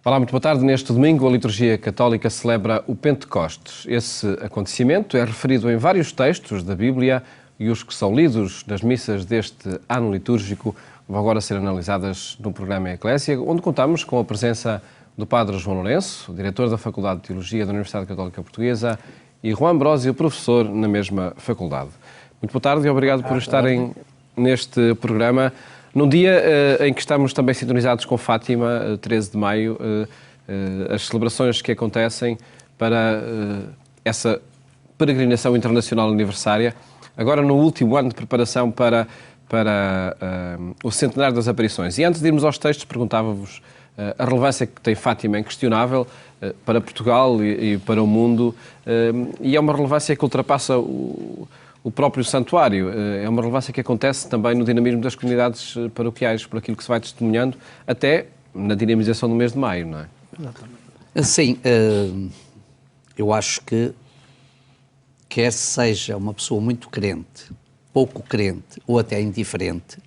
Olá, muito boa tarde. Neste domingo, a liturgia católica celebra o Pentecostes. Esse acontecimento é referido em vários textos da Bíblia e os que são lidos nas missas deste ano litúrgico vão agora ser analisadas no programa Eclésia, onde contamos com a presença do Padre João Lourenço, diretor da Faculdade de Teologia da Universidade Católica Portuguesa, e Juan Ambrósio, professor na mesma faculdade. Muito boa tarde e obrigado por estarem neste programa. Num dia em que estamos também sintonizados com Fátima, 13 de maio, as celebrações que acontecem para essa peregrinação internacional aniversária, agora no último ano de preparação para o centenário das aparições. E antes de irmos aos textos, perguntava-vos a relevância que tem Fátima, inquestionável, para Portugal e para o mundo, e é uma relevância que ultrapassa o próprio santuário. É uma relevância que acontece também no dinamismo das comunidades paroquiais, por aquilo que se vai testemunhando, até na dinamização do mês de maio, não é? Sim, eu acho que quer seja uma pessoa muito crente, pouco crente ou até indiferente,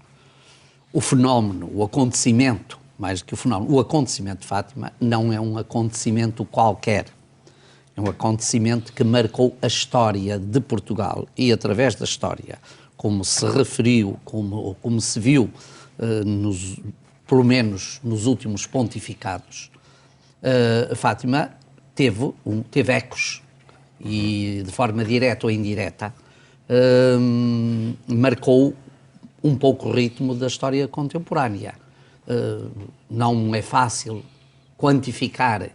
o fenómeno, o acontecimento, mais do que o fenómeno, o acontecimento de Fátima não é um acontecimento qualquer. É um acontecimento que marcou a história de Portugal e, através da história, como se referiu, como se viu, pelo menos nos últimos pontificados, Fátima teve ecos e, de forma direta ou indireta, marcou um pouco o ritmo da história contemporânea. Não é fácil quantificar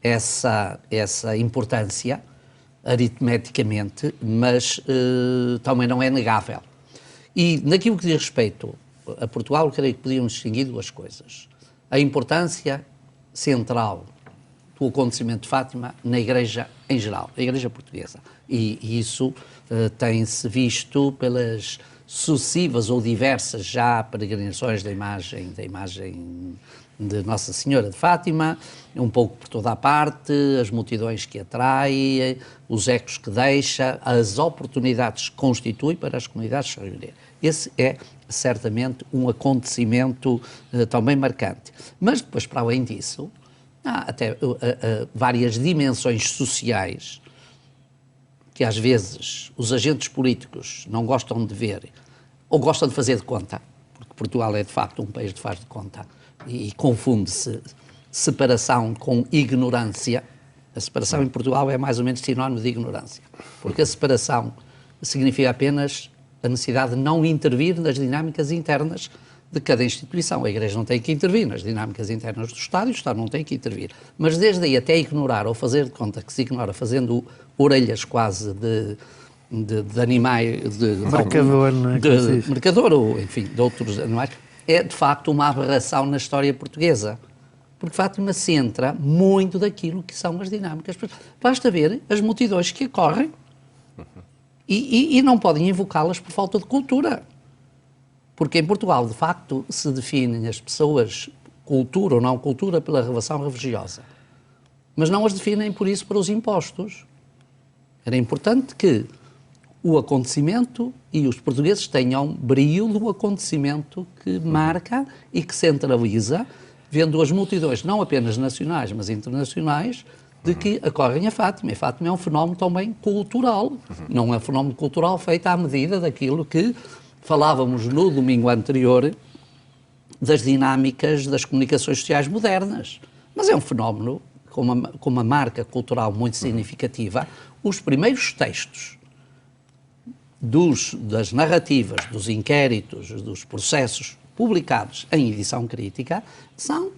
essa importância aritmeticamente, mas também não é negável. E naquilo que diz respeito a Portugal, creio que podíamos distinguir duas coisas. A importância central do acontecimento de Fátima na Igreja em geral, a Igreja Portuguesa. E isso tem-se visto pelas sucessivas ou diversas já peregrinações da imagem de Nossa Senhora de Fátima, um pouco por toda a parte, as multidões que atrai, os ecos que deixa, as oportunidades que constitui para as comunidades se reunirem. Esse é certamente um acontecimento também marcante. Mas depois, para além disso, há até várias dimensões sociais que às vezes os agentes políticos não gostam de ver ou gostam de fazer de conta, porque Portugal é de facto um país de faz de conta, e confunde-se separação com ignorância. A separação em Portugal é mais ou menos sinónimo de ignorância, porque a separação significa apenas a necessidade de não intervir nas dinâmicas internas de cada instituição. A Igreja não tem que intervir nas dinâmicas internas do Estado e o Estado não tem que intervir. Mas desde aí até ignorar ou fazer de conta que se ignora, fazendo orelhas quase de animais, de marcador, não é? De mercador ou, enfim, de outros animais, é de facto uma aberração na história portuguesa. Porque Fátima centra muito daquilo que são as dinâmicas. Basta ver as multidões que ocorrem e não podem invocá-las por falta de cultura. Porque em Portugal, de facto, se definem as pessoas, cultura ou não cultura, pela revelação religiosa. Mas não as definem, por isso, para os impostos. Era importante que o acontecimento e os portugueses tenham brio do acontecimento que marca e que centraliza, vendo as multidões, não apenas nacionais, mas internacionais, de que ocorrem a Fátima. E Fátima é um fenómeno também cultural. Não é um fenómeno cultural feito à medida daquilo que falávamos no domingo anterior, das dinâmicas das comunicações sociais modernas. Mas é um fenómeno com uma marca cultural muito significativa. Os primeiros textos das narrativas, dos inquéritos, dos processos publicados em edição crítica são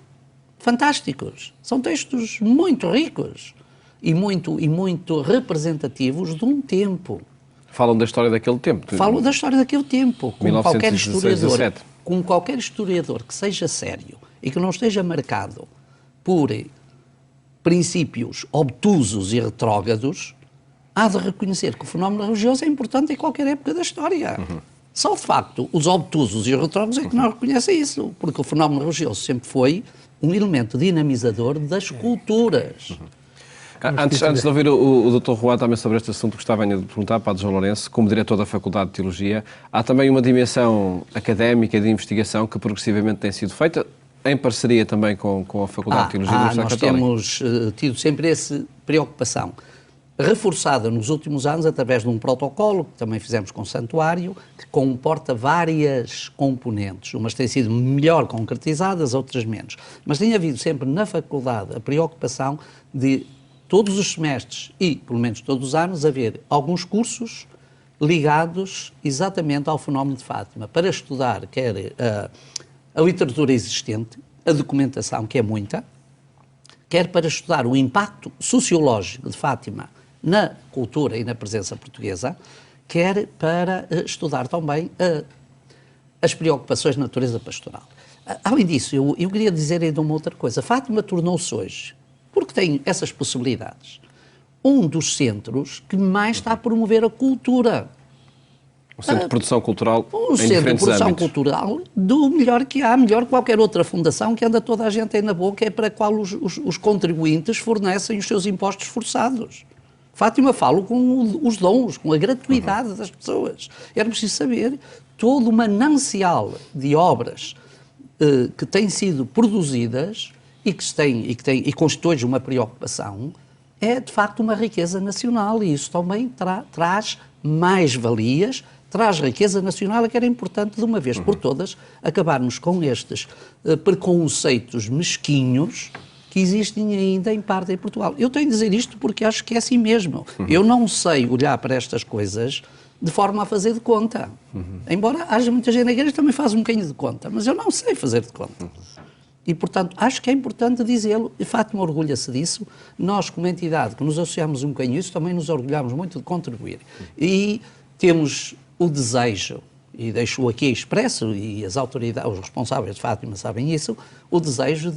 fantásticos. São textos muito ricos e muito representativos de um tempo. Falam da história daquele tempo. Falam da história daquele tempo. Como qualquer historiador que seja sério e que não esteja marcado por princípios obtusos e retrógrados, há de reconhecer que o fenómeno religioso é importante em qualquer época da história. Só, de facto, os obtusos e os retrógrados é que não reconhecem isso, porque o fenómeno religioso sempre foi um elemento dinamizador das culturas. Antes de ouvir o Dr. Juan também sobre este assunto, gostava ainda de perguntar, Padre João Lourenço, como diretor da Faculdade de Teologia, há também uma dimensão académica de investigação que progressivamente tem sido feita, em parceria também com a Faculdade de Teologia da Universidade Católica? Nós temos tido sempre essa preocupação, reforçada nos últimos anos através de um protocolo, que também fizemos com o Santuário, que comporta várias componentes. Umas têm sido melhor concretizadas, outras menos. Mas tem havido sempre na faculdade a preocupação de todos os semestres e, pelo menos todos os anos, haver alguns cursos ligados exatamente ao fenómeno de Fátima, para estudar quer a literatura existente, a documentação, que é muita, quer para estudar o impacto sociológico de Fátima na cultura e na presença portuguesa, quer para estudar também as preocupações de natureza pastoral. Além disso, eu queria dizer ainda uma outra coisa. Fátima tornou-se hoje, porque tem essas possibilidades, um dos centros que mais está a promover a cultura. Um centro de produção cultural Um em centro de diferentes produção âmbitos. cultural do melhor que há, melhor que qualquer outra fundação que anda toda a gente aí na boca, é para a qual os contribuintes fornecem os seus impostos forçados. Fátima fala com os dons, com a gratuidade das pessoas. Era preciso saber todo o manancial de obras que têm sido produzidas e que constitui hoje uma preocupação, é de facto uma riqueza nacional, e isso também traz mais-valias, traz riqueza nacional, que era importante de uma vez por todas acabarmos com estes preconceitos mesquinhos que existem ainda em parte em Portugal. Eu tenho de dizer isto porque acho que é assim mesmo. Eu não sei olhar para estas coisas de forma a fazer de conta. Embora haja muita gente na igreja que também faz um bocadinho de conta, mas eu não sei fazer de conta. E, portanto, acho que é importante dizê-lo, e Fátima orgulha-se disso. Nós, como entidade que nos associamos um bocadinho a isso, também nos orgulhamos muito de contribuir. E temos o desejo, e deixo aqui expresso, e as autoridades, os responsáveis de Fátima sabem isso, o desejo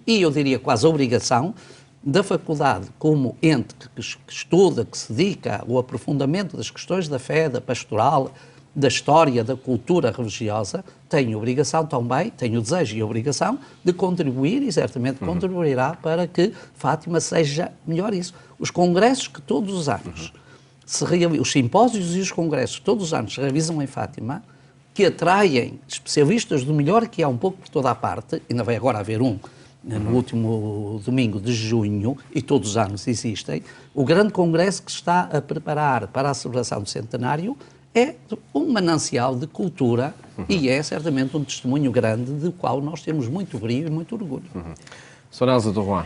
e eu diria quase a obrigação da faculdade, como ente que estuda, que se dedica ao aprofundamento das questões da fé, da pastoral, da história, da cultura religiosa, tem a obrigação também, tem o desejo e a obrigação de contribuir, e certamente contribuirá para que Fátima seja melhor isso. Os congressos que todos os anos, os simpósios e os congressos que todos os anos se realizam em Fátima, que atraem especialistas do melhor que há um pouco por toda a parte, ainda vai agora haver um no último domingo de junho, e todos os anos existem, o grande congresso que se está a preparar para a celebração do centenário é um manancial de cultura e é certamente um testemunho grande do qual nós temos muito brio e muito orgulho. Sr. Nelson Dom Juan.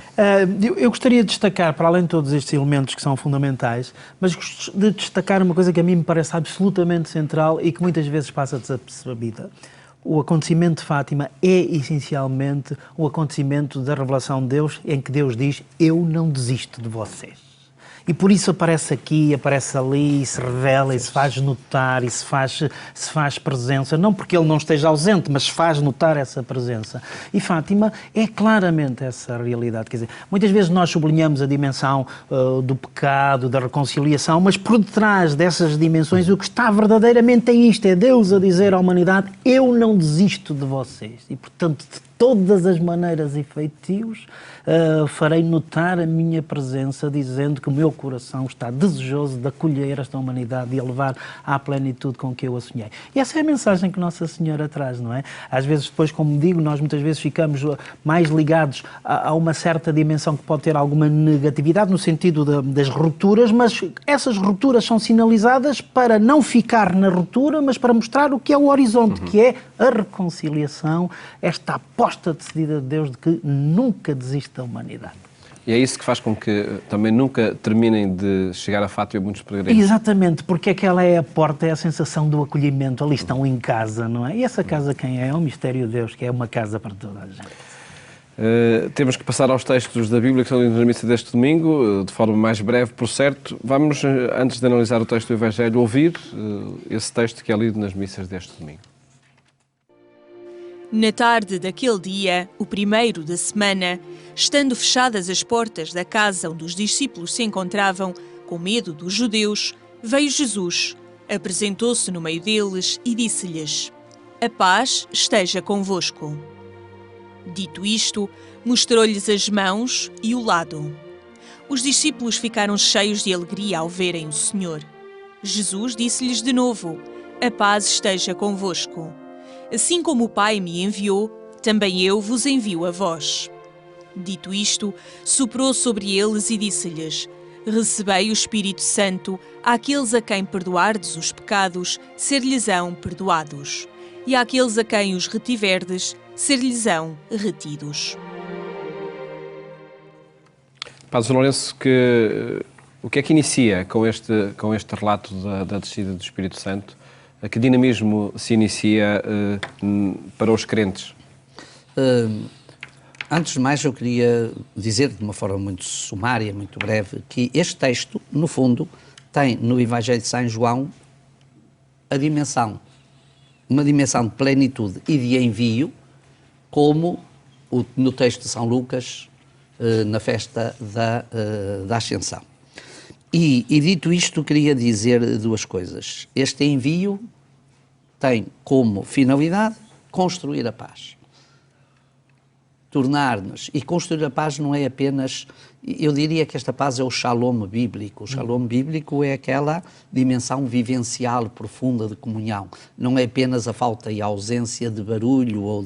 Eu gostaria de destacar, para além de todos estes elementos que são fundamentais, mas de destacar uma coisa que a mim me parece absolutamente central e que muitas vezes passa desapercebida. O acontecimento de Fátima é essencialmente o acontecimento da revelação de Deus, em que Deus diz: eu não desisto de vocês. E por isso aparece aqui, aparece ali, e se revela, e se faz notar, e se faz presença, não porque ele não esteja ausente, mas se faz notar essa presença. E Fátima é claramente essa realidade. Quer dizer, muitas vezes nós sublinhamos a dimensão do pecado, da reconciliação, mas por detrás dessas dimensões o que está verdadeiramente é isto, é Deus a dizer à humanidade: eu não desisto de vocês. E, portanto, de todas as maneiras e feitios, farei notar a minha presença, dizendo que o meu coração está desejoso de acolher esta humanidade e a levar à plenitude com que eu a sonhei. E essa é a mensagem que Nossa Senhora traz, não é? Às vezes, depois, como digo, nós muitas vezes ficamos mais ligados a uma certa dimensão que pode ter alguma negatividade, no sentido das rupturas, mas essas rupturas são sinalizadas para não ficar na ruptura, mas para mostrar o que é o horizonte, que é a reconciliação, esta aposta decidida de Deus de que nunca desiste da humanidade. E é isso que faz com que também nunca terminem de chegar a Fátima muitos peregrinos. Exatamente, porque aquela é a porta, é a sensação do acolhimento. Ali estão em casa, não é? E essa casa quem é? É o mistério de Deus, que é uma casa para toda a gente. Temos que passar aos textos da Bíblia que são lidos na missa deste domingo, de forma mais breve, por certo. Vamos, antes de analisar o texto do Evangelho, ouvir esse texto que é lido nas missas deste domingo. Na tarde daquele dia, o primeiro da semana, estando fechadas as portas da casa onde os discípulos se encontravam, com medo dos judeus, veio Jesus, apresentou-se no meio deles e disse-lhes: "A paz esteja convosco." Dito isto, mostrou-lhes as mãos e o lado. Os discípulos ficaram cheios de alegria ao verem o Senhor. Jesus disse-lhes de novo: "A paz esteja convosco. Assim como o Pai me enviou, também eu vos envio a vós." Dito isto, soprou sobre eles e disse-lhes: "Recebei o Espírito Santo. Àqueles a quem perdoardes os pecados, ser-lhes-ão perdoados. E àqueles a quem os retiverdes, ser-lhes-ão retidos." Padre João Lourenço, o que é que inicia com este relato da descida do Espírito Santo? A que dinamismo se inicia para os crentes? Antes de mais, eu queria dizer de uma forma muito sumária, muito breve, que este texto, no fundo, tem no Evangelho de São João uma dimensão de plenitude e de envio, como no texto de São Lucas, na festa da Ascensão. E dito isto, queria dizer duas coisas. Este envio tem como finalidade construir a paz. Tornar-nos, e construir a paz não é apenas, eu diria que esta paz é o shalom bíblico. O shalom bíblico é aquela dimensão vivencial profunda de comunhão. Não é apenas a falta e a ausência de barulho ou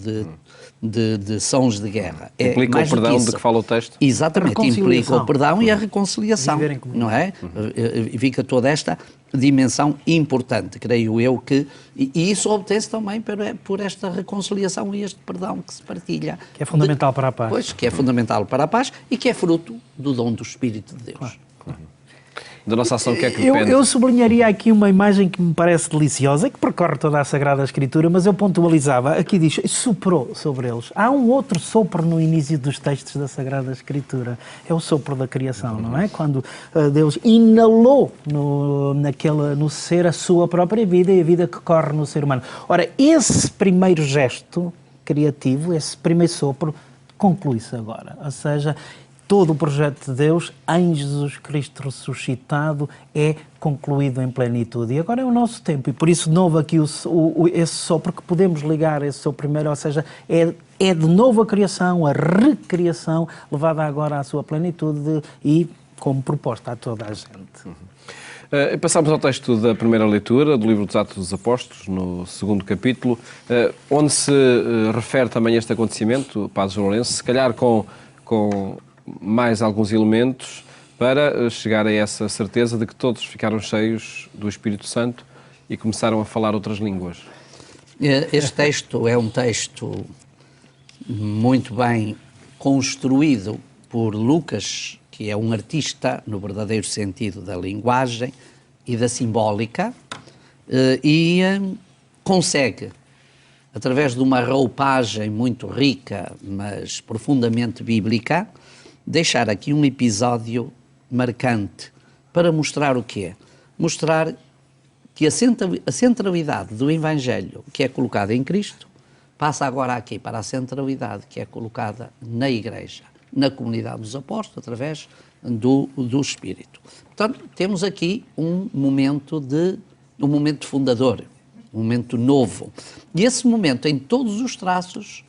de sons de guerra. Implica o perdão de que fala o texto? Exatamente, implica o perdão e a reconciliação, não é? Fica toda esta dimensão importante, creio eu, e isso obtém-se também por esta reconciliação e este perdão que se partilha. Que é fundamental para a paz. Pois, que é fundamental para a paz e que é fruto do dom do Espírito de Deus. Claro. Da nossa ação, o que é que depende? Eu sublinharia aqui uma imagem que me parece deliciosa, que percorre toda a Sagrada Escritura, mas eu pontualizava, aqui diz, soprou sobre eles. Há um outro sopro no início dos textos da Sagrada Escritura, é o sopro da criação, não é? Quando Deus inalou no ser a sua própria vida e a vida que corre no ser humano. Ora, esse primeiro gesto criativo, esse primeiro sopro, conclui-se agora, ou seja, todo o projeto de Deus em Jesus Cristo ressuscitado é concluído em plenitude. E agora é o nosso tempo. E por isso, de novo, aqui esse sopro que podemos ligar a esse seu primeiro, ou seja, é de novo a criação, a recriação, levada agora à sua plenitude e como proposta a toda a gente. Passamos ao texto da primeira leitura, do livro dos Atos dos Apóstolos, no segundo capítulo, onde se refere também a este acontecimento, Padre João Lourenço, se calhar com mais alguns elementos para chegar a essa certeza de que todos ficaram cheios do Espírito Santo e começaram a falar outras línguas. Este texto é um texto muito bem construído por Lucas, que é um artista no verdadeiro sentido da linguagem e da simbólica, e consegue, através de uma roupagem muito rica, mas profundamente bíblica, deixar aqui um episódio marcante para mostrar o quê? Mostrar que a centralidade do Evangelho que é colocada em Cristo passa agora aqui para a centralidade que é colocada na Igreja, na comunidade dos apóstolos, através do Espírito. Portanto, temos aqui um momento fundador, um momento novo. E esse momento tem todos os traços,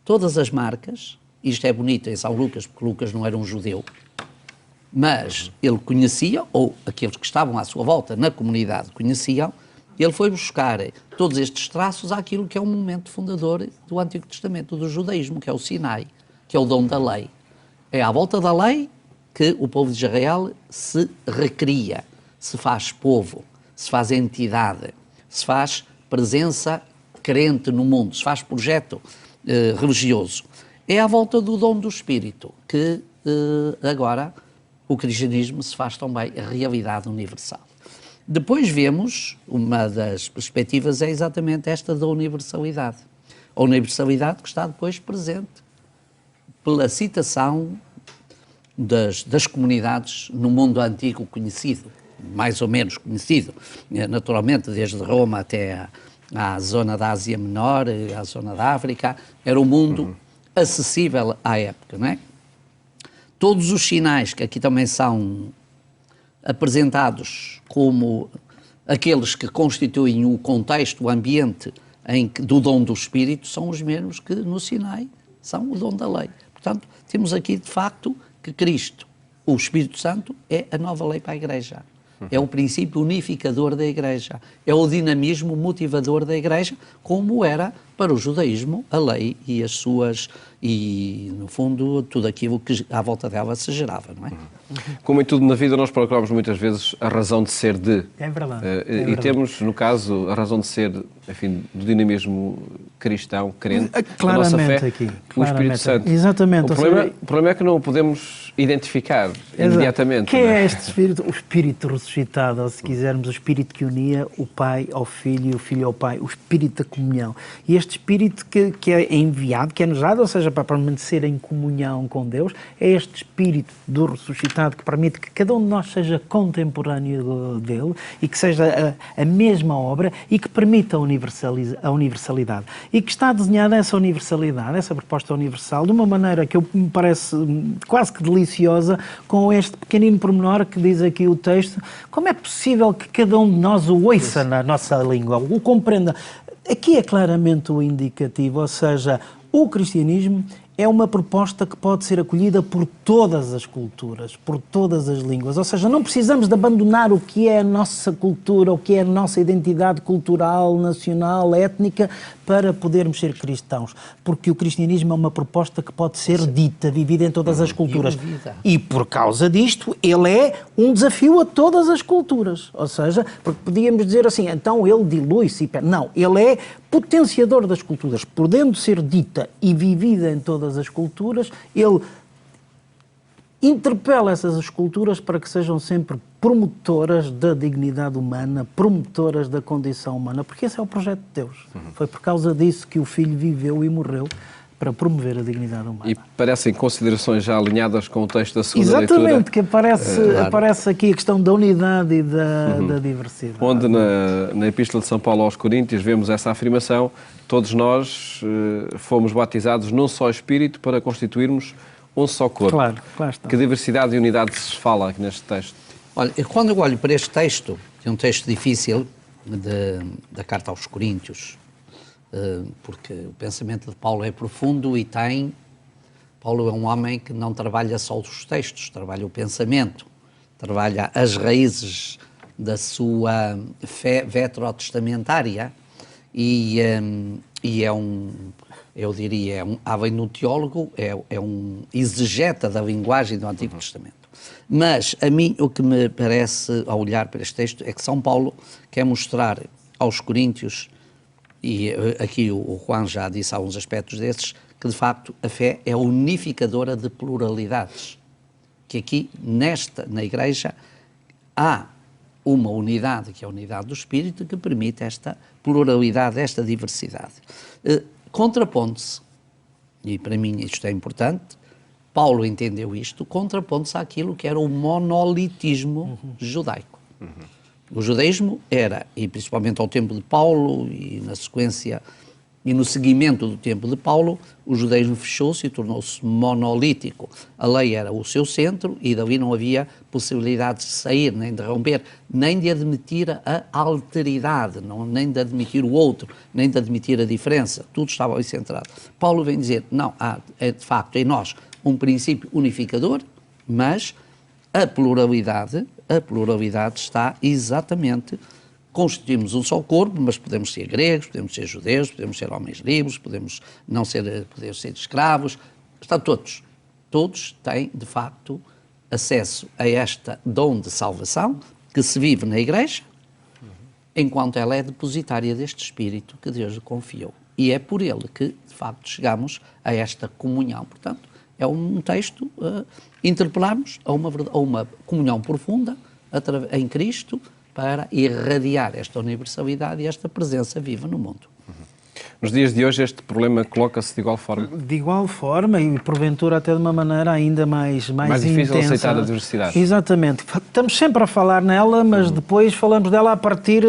todas as marcas. Isto é bonito em São Lucas, porque Lucas não era um judeu, mas ele conhecia, ou aqueles que estavam à sua volta na comunidade conheciam, ele foi buscar todos estes traços àquilo que é um momento fundador do Antigo Testamento, do judaísmo, que é o Sinai, que é o dom da lei. É à volta da lei que o povo de Israel se recria, se faz povo, se faz entidade, se faz presença crente no mundo, se faz projeto religioso. É à volta do dom do Espírito que agora o cristianismo se faz também a realidade universal. Depois vemos, uma das perspectivas é exatamente esta da universalidade. A universalidade que está depois presente pela citação das comunidades no mundo antigo conhecido, mais ou menos conhecido, naturalmente desde Roma até à zona da Ásia Menor, à zona da África, era um mundo acessível à época, não é? Todos os sinais que aqui também são apresentados como aqueles que constituem o contexto, o ambiente do dom do Espírito, são os mesmos que no Sinai são o dom da lei. Portanto, temos aqui de facto que Cristo, o Espírito Santo, é a nova lei para a Igreja. É o princípio unificador da Igreja. É o dinamismo motivador da Igreja, como era para o judaísmo a lei e as suas, e no fundo tudo aquilo que à volta dela se gerava, não é? Como em tudo na vida, nós procuramos muitas vezes a razão de ser de. É verdade. E temos, no caso, a razão de ser, enfim, do dinamismo cristão, crente, da nossa fé, aqui, o Espírito Santo. Exatamente. O problema é que não o podemos identificar imediatamente. Quem é este Espírito? O Espírito ressuscitado, ou se quisermos, o Espírito que unia o Pai ao Filho e o Filho ao Pai, o Espírito da comunhão. E este Espírito que é enviado, que é nos dado, ou seja, para permanecer em comunhão com Deus, é este Espírito do ressuscitado que permite que cada um de nós seja contemporâneo dele e que seja a mesma obra e que permita a universalidade. E que está desenhada essa universalidade, essa proposta universal, de uma maneira que me parece quase que deliciosa, com este pequenino pormenor que diz aqui o texto: como é possível que cada um de nós o ouça na nossa língua, o compreenda? Aqui é claramente o indicativo, ou seja, o cristianismo é uma proposta que pode ser acolhida por todas as culturas, por todas as línguas. Ou seja, não precisamos de abandonar o que é a nossa cultura, o que é a nossa identidade cultural, nacional, étnica, para podermos ser cristãos. Porque o cristianismo é uma proposta que pode ser dita, vivida em todas as culturas. E por causa disto, ele é um desafio a todas as culturas. Ou seja, porque podíamos dizer assim, então ele dilui-se. Não, ele é potenciador das culturas. Podendo ser dita e vivida em todas as culturas, ele interpela essas culturas para que sejam sempre promotoras da dignidade humana, promotoras da condição humana, porque esse é o projeto de Deus. Foi por causa disso que o Filho viveu e morreu, para promover a dignidade humana. E parecem considerações já alinhadas com o texto da segunda leitura. Exatamente, que aparece aqui a questão da unidade e da diversidade. Onde na Epístola de São Paulo aos Coríntios vemos essa afirmação: todos nós fomos batizados num só Espírito para constituirmos um só corpo. Claro está. Que diversidade e unidade se fala aqui neste texto? Olha, quando eu olho para este texto, que é um texto difícil, da carta aos Coríntios, porque o pensamento de Paulo é profundo e Paulo é um homem que não trabalha só os textos, trabalha o pensamento, trabalha as raízes da sua fé veterotestamentária e é eu diria, além de um teólogo, é um exegeta da linguagem do Antigo Testamento. Mas a mim o que me parece, ao olhar para este texto, é que São Paulo quer mostrar aos Coríntios, e aqui o Juan já disse alguns aspectos desses, que de facto a fé é unificadora de pluralidades. Que aqui, na Igreja, há uma unidade, que é a unidade do Espírito, que permite esta pluralidade, esta diversidade. Contrapondo-se, e para mim isto é importante, Paulo entendeu isto, contrapondo-se àquilo que era o monolitismo judaico. O judaísmo era, e principalmente ao tempo de Paulo, e na sequência, e no seguimento do tempo de Paulo, o judaísmo fechou-se e tornou-se monolítico. A lei era o seu centro e dali não havia possibilidade de sair, nem de romper, nem de admitir a alteridade, nem de admitir o outro, nem de admitir a diferença. Tudo estava ali centrado. Paulo vem dizer, não, há de facto em nós um princípio unificador, mas a pluralidade está exatamente, constituímos um só corpo, mas podemos ser gregos, podemos ser judeus, podemos ser homens livres, podemos ser escravos, está todos têm de facto acesso a esta dom de salvação que se vive na Igreja, enquanto ela é depositária deste Espírito que Deus lhe confiou. E é por ele que, de facto, chegamos a esta comunhão. Portanto, é um texto interpelarmos a uma comunhão profunda em Cristo para irradiar esta universalidade e esta presença viva no mundo. Nos dias de hoje este problema coloca-se de igual forma? De igual forma e porventura até de uma maneira ainda mais difícil intensa. aceitar a diversidade. Exatamente. Estamos sempre a falar nela, mas depois falamos dela a partir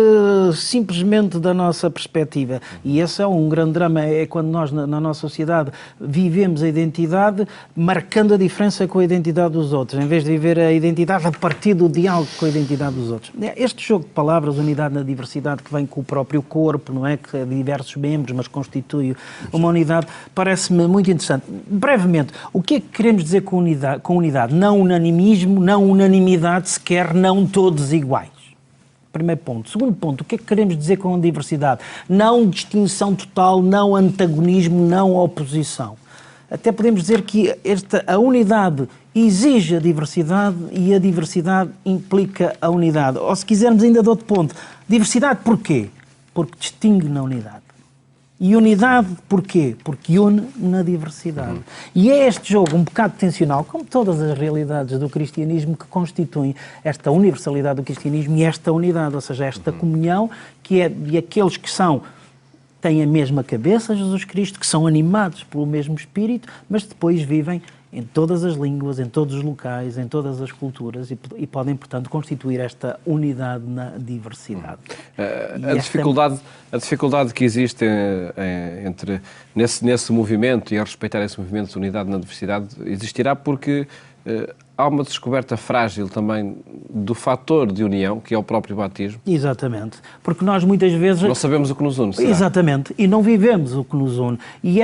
simplesmente da nossa perspectiva. E esse é um grande drama, é quando nós na nossa sociedade vivemos a identidade marcando a diferença com a identidade dos outros, em vez de viver a identidade a partir do diálogo com a identidade dos outros. Este jogo de palavras, unidade na diversidade, que vem com o próprio corpo, não é? Que é diversos membros, mas constitui uma unidade, parece-me muito interessante. Brevemente, o que é que queremos dizer com unidade? Não unanimismo, não unanimidade, sequer não todos iguais. Primeiro ponto. Segundo ponto, o que é que queremos dizer com diversidade? Não distinção total, não antagonismo, não oposição. Até podemos dizer que a unidade exige a diversidade e a diversidade implica a unidade. Ou se quisermos ainda de outro ponto, diversidade porquê? Porque distingue na unidade. E unidade porquê? Porque une na diversidade. E é este jogo um bocado tensional, como todas as realidades do cristianismo, que constituem esta universalidade do cristianismo e esta unidade, ou seja, esta comunhão que é de aqueles que têm a mesma cabeça, Jesus Cristo, que são animados pelo mesmo Espírito, mas depois vivem em todas as línguas, em todos os locais, em todas as culturas e podem, portanto, constituir esta unidade na diversidade. A dificuldade que existe nesse movimento e a respeitar esse movimento de unidade na diversidade existirá porque há uma descoberta frágil também do fator de união, que é o próprio batismo. Exatamente. Porque nós muitas vezes... Não sabemos o que nos une, será? Exatamente. E não vivemos o que nos une. E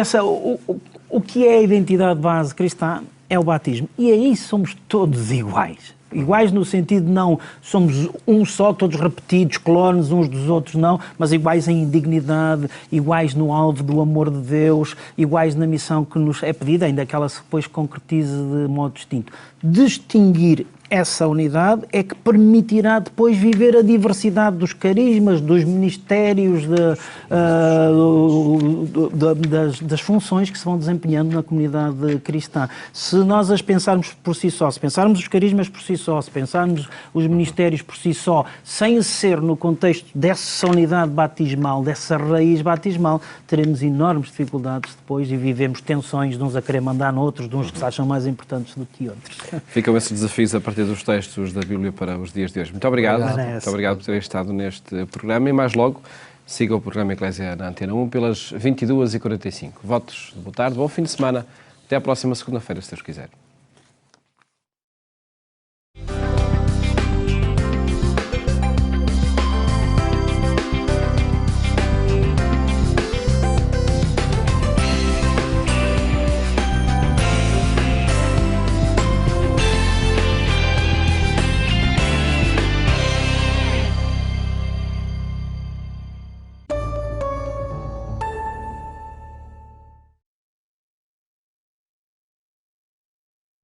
o que é a identidade base cristã é o batismo. E aí somos todos iguais. Iguais no sentido de não somos um só, todos repetidos, clones uns dos outros, não, mas iguais em dignidade, iguais no alvo do amor de Deus, iguais na missão que nos é pedida, ainda que ela se depois concretize de modo distinto. Distinguir essa unidade é que permitirá depois viver a diversidade dos carismas, dos ministérios, das funções que se vão desempenhando na comunidade cristã. Se nós as pensarmos por si só, se pensarmos os carismas por si só, se pensarmos os ministérios por si só, sem ser no contexto dessa unidade batismal, dessa raiz batismal, teremos enormes dificuldades depois e vivemos tensões de uns a querer mandar noutros, de uns que se acham mais importantes do que outros. Ficam esses desafios a partir dos textos da Bíblia para os dias de hoje. Muito obrigado. Muito obrigado por terem estado neste programa e mais logo siga o programa Eclésia na Antena 1 pelas 22h45. Votos de boa tarde, bom fim de semana. Até à próxima segunda-feira, se Deus quiser.